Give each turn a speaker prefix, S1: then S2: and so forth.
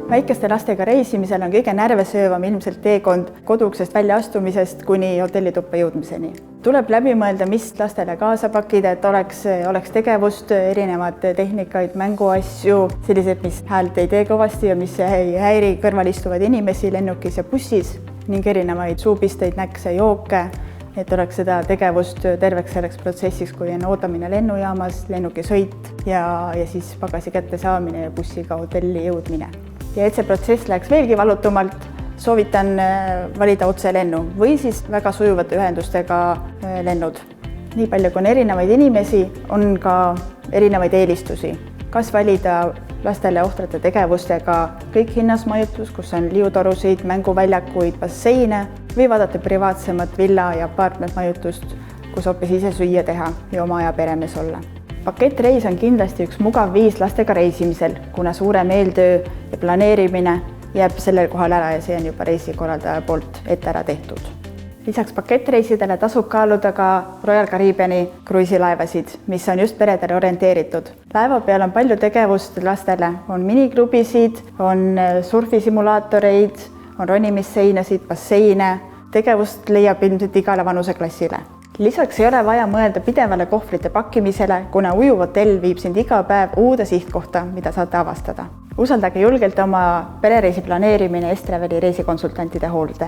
S1: Väikeste lastega reisimisel on kõige närvesöövam ilmselt teekond koduuksest väljaastumisest kuni hotellituppa jõudmiseni. Tuleb läbi mõelda, mis lastele kaasa pakkida, et oleks tegevust, erinevad tehnikaid, mänguasju, sellised, mis häält ei tee kõvasti ja mis ei häiri kõrval istuvaid inimesi lennukis ja bussis ning erinevaid suupisteid, näkse, jooke, et oleks seda tegevust terveks selleks protsessiks, kui on ootamine lennujaamas, lennukisõit ja siis pagasi kätte saamine ja bussiga hotelli jõudmine. Ja et see protsess läheks veelgi valutumalt, soovitan valida otselennu või siis väga sujuvate ühendustega lennud. Nii palju kui on erinevaid inimesi, on ka erinevaid eelistusi. Kas valida lastele ohtrate tegevustega kõik hinnasmajutus, kus on liutorusid, mänguväljakuid, basseine või vaadata privaatsemat villa- ja apartmentmajutust, kus hoopis ise süüa teha ja oma aja peremees olla. Pakettreis on kindlasti üks mugav viis lastega reisimisel, kuna suurem eeltöö ja planeerimine jääb sellel kohal ära ja see on juba reisikorraldaja poolt ette ära tehtud. Lisaks pakettreisidele tasub kaaluda ka Royal Caribbeani kruiisilaevasid, mis on just peredele orienteeritud. Laeva peal on palju tegevust lastele, on miniklubisid, on surfisimulaatoreid, on ronimisseinasid, basseine, tegevust leiab ilmselt igale vanuseklassile. Lisaks ei ole vaja mõelda pidevale kohvrite pakkimisele, kuna ujuv hotell viib sind iga päev uude sihtkohta, mida saate avastada. Usaldage julgelt oma perereisi planeerimine Estraveli reisikonsultantide hoolde.